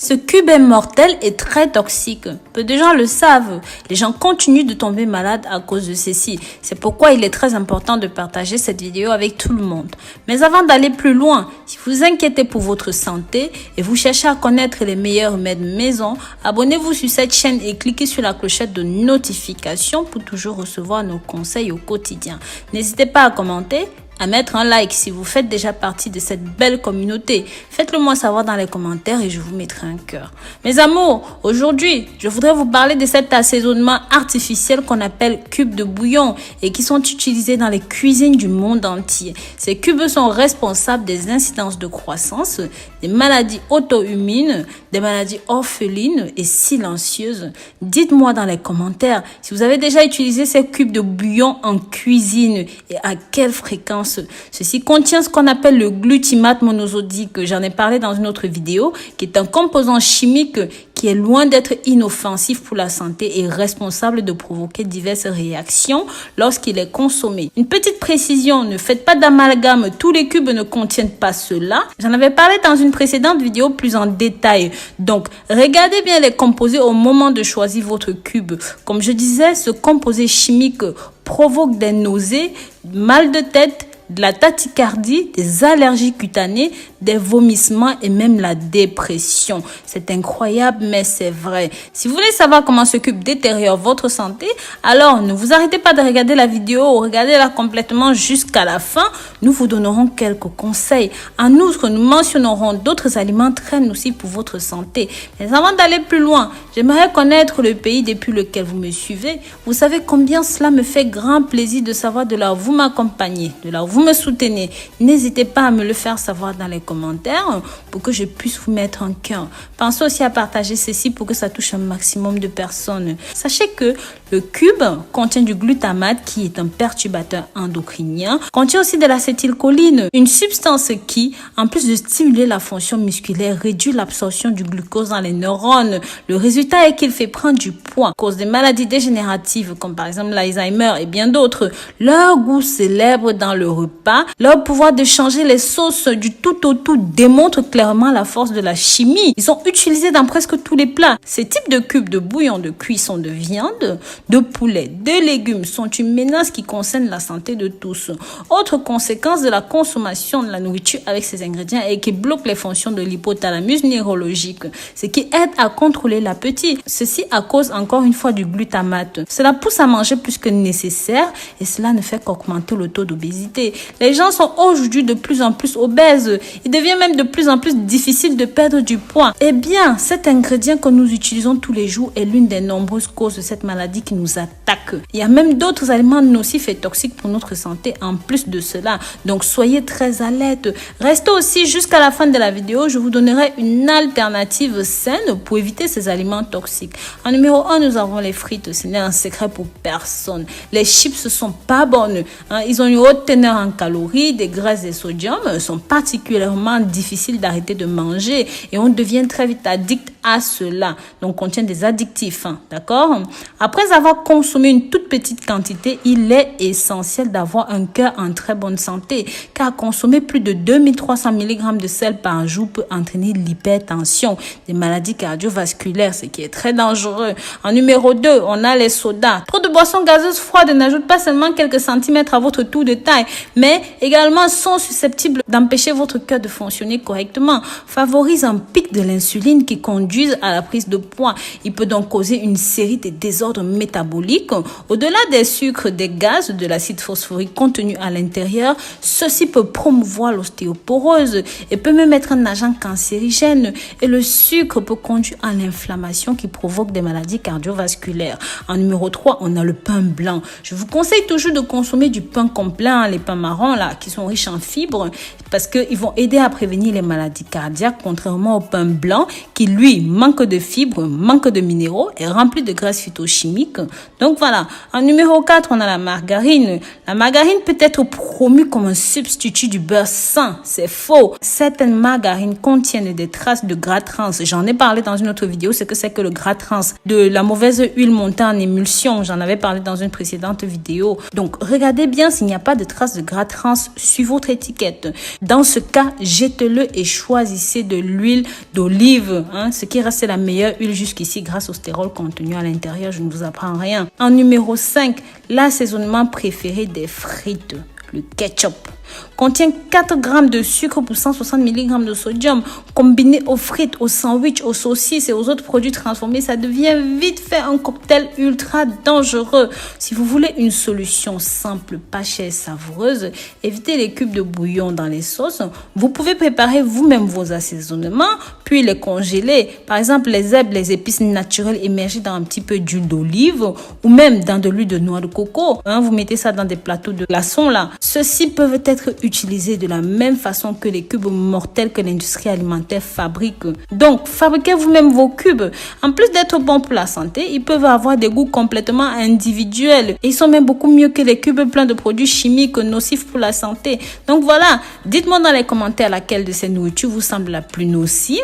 Ce cube est mortel et très toxique. Peu de gens le savent. Les gens continuent de tomber malades à cause de ceci. C'est pourquoi il est très important de partager cette vidéo avec tout le monde. Mais avant d'aller plus loin, si vous vous inquiétez pour votre santé et vous cherchez à connaître les meilleurs remèdes maison, abonnez-vous sur cette chaîne et cliquez sur la clochette de notification pour toujours recevoir nos conseils au quotidien. N'hésitez pas à commenter, à mettre un like si vous faites déjà partie de cette belle communauté. Faites-le moi savoir dans les commentaires et je vous mettrai un cœur. Mes amours, aujourd'hui, je voudrais vous parler de cet assaisonnement artificiel qu'on appelle cubes de bouillon et qui sont utilisés dans les cuisines du monde entier. Ces cubes sont responsables des incidences de croissance, des maladies auto-immunes, des maladies orphelines et silencieuses. Dites-moi dans les commentaires si vous avez déjà utilisé ces cubes de bouillon en cuisine et à quelle fréquence. Ceci contient ce qu'on appelle le glutamate monosodique. J'en ai parlé dans une autre vidéo, qui est un composant chimique qui est loin d'être inoffensif pour la santé et responsable de provoquer diverses réactions lorsqu'il est consommé. Une petite précision, ne faites pas d'amalgame, tous les cubes ne contiennent pas cela. J'en avais parlé dans une précédente vidéo plus en détail. Donc, regardez bien les composés au moment de choisir votre cube. Comme je disais, ce composé chimique provoque des nausées, mal de tête, de la tachycardie, des allergies cutanées, des vomissements et même la dépression. C'est incroyable, mais c'est vrai. Si vous voulez savoir comment ce cube détériore votre santé, alors ne vous arrêtez pas de regarder la vidéo ou regardez-la complètement jusqu'à la fin. Nous vous donnerons quelques conseils. En outre, nous mentionnerons d'autres aliments très nocifs pour votre santé. Mais avant d'aller plus loin, j'aimerais connaître le pays depuis lequel vous me suivez. Vous savez combien cela me fait grand plaisir de savoir de là où vous m'accompagnez, de là où vous me soutenez. N'hésitez pas à me le faire savoir dans les commentaires pour que je puisse vous mettre un cœur. Pensez aussi à partager ceci pour que ça touche un maximum de personnes. Sachez que le cube contient du glutamate qui est un perturbateur endocrinien, contient aussi de l'acétylcholine, une substance qui, en plus de stimuler la fonction musculaire, réduit l'absorption du glucose dans les neurones. Le résultat est qu'il fait prendre du poids à cause des maladies dégénératives comme par exemple l'Alzheimer et bien d'autres. Leur goût célèbre dans le repas, leur pouvoir de changer les sauces du tout au tout démontre clairement la force de la chimie. Ils sont utilisés dans presque tous les plats. Ces types de cubes de bouillon de cuisson de viande, de poulet, de légumes sont une menace qui concerne la santé de tous. Autre conséquence de la consommation de la nourriture avec ces ingrédients est qui bloque les fonctions de l'hypothalamus neurologique, ce qui aide à contrôler l'appétit. Ceci à cause encore une fois du glutamate. Cela pousse à manger plus que nécessaire et cela ne fait qu'augmenter le taux d'obésité. Les gens sont aujourd'hui de plus en plus obèses. Il devient même de plus en plus difficile de perdre du poids. Eh bien, cet ingrédient que nous utilisons tous les jours est l'une des nombreuses causes de cette maladie qui nous attaque. Il y a même d'autres aliments nocifs et toxiques pour notre santé en plus de cela. Donc, soyez très alerte. Restez aussi jusqu'à la fin de la vidéo. Je vous donnerai une alternative saine pour éviter ces aliments toxiques. En numéro 1, nous avons les frites. Ce n'est un secret pour personne. Les chips ne sont pas bonnes. Ils ont une haute teneur en calories, des graisses et sodium, sont particulièrement difficiles d'arrêter de manger et on devient très vite addict à cela. Donc, contient des addictifs, d'accord? Après avoir consommé une toute petite quantité, il est essentiel d'avoir un cœur en très bonne santé, car consommer plus de 2300 mg de sel par jour peut entraîner l'hypertension, des maladies cardiovasculaires, ce qui est très dangereux. En numéro 2, on a les sodas. Trop de boissons gazeuses froides n'ajoutent pas seulement quelques centimètres à votre tour de taille, mais également sont susceptibles d'empêcher votre cœur de fonctionner correctement, favorisent un pic de l'insuline qui conduise à la prise de poids. Il peut donc causer une série de désordres métaboliques. Au-delà des sucres, des gaz, de l'acide phosphorique contenu à l'intérieur, ceci peut promouvoir l'ostéoporose et peut même être un agent cancérigène. Et le sucre peut conduire à l'inflammation qui provoque des maladies cardiovasculaires. En numéro 3, on a le pain blanc. Je vous conseille toujours de consommer du pain complet, les pains marrons là, qui sont riches en fibres, parce qu'ils vont aider à prévenir les maladies cardiaques, contrairement au pain blanc qui, lui, manque de fibres, manque de minéraux et rempli de graisses phytochimiques. Donc voilà. En numéro 4, on a la margarine. La margarine peut être promue comme un substitut du beurre sain. C'est faux. Certaines margarines contiennent des traces de gras trans. J'en ai parlé dans une autre vidéo, ce que c'est que le gras trans, de la mauvaise huile montée en émulsion. J'en avais parlé dans une précédente vidéo. Donc, regardez bien s'il n'y a pas de traces de gras trans sur votre étiquette. Dans ce cas, jetez-le et choisissez de l'huile d'olive, ce qui reste la meilleure huile jusqu'ici grâce au stérol contenu à l'intérieur. Je ne vous apprends rien. En numéro 5, l'assaisonnement préféré des frites, le ketchup. Contient 4 grammes de sucre pour 160 mg de sodium. Combiné aux frites, aux sandwichs, aux saucisses et aux autres produits transformés, ça devient vite fait un cocktail ultra dangereux. Si vous voulez une solution simple, pas chère et savoureuse, évitez les cubes de bouillon dans les sauces. Vous pouvez préparer vous-même vos assaisonnements, puis les congeler. Par exemple, les herbes, les épices naturelles émergées dans un petit peu d'huile d'olive ou même dans de l'huile de noix de coco. Vous mettez ça dans des plateaux de glaçons là. Ceux-ci peuvent être utilisés de la même façon que les cubes mortels que l'industrie alimentaire fabrique. Donc, fabriquez vous-même vos cubes. En plus d'être bons pour la santé, ils peuvent avoir des goûts complètement individuels. Ils sont même beaucoup mieux que les cubes pleins de produits chimiques nocifs pour la santé. Donc voilà, dites-moi dans les commentaires laquelle de ces nourritures vous semble la plus nocive.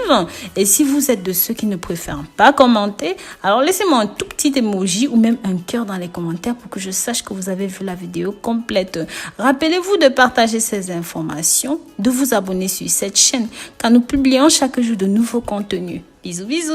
Et si vous êtes de ceux qui ne préfèrent pas commenter, alors laissez-moi un tout petit emoji ou même un cœur dans les commentaires pour que je sache que vous avez vu la vidéo complète. Rappelez-vous de partager ces informations, de vous abonner sur cette chaîne car nous publions chaque jour de nouveaux contenus. Bisous bisous.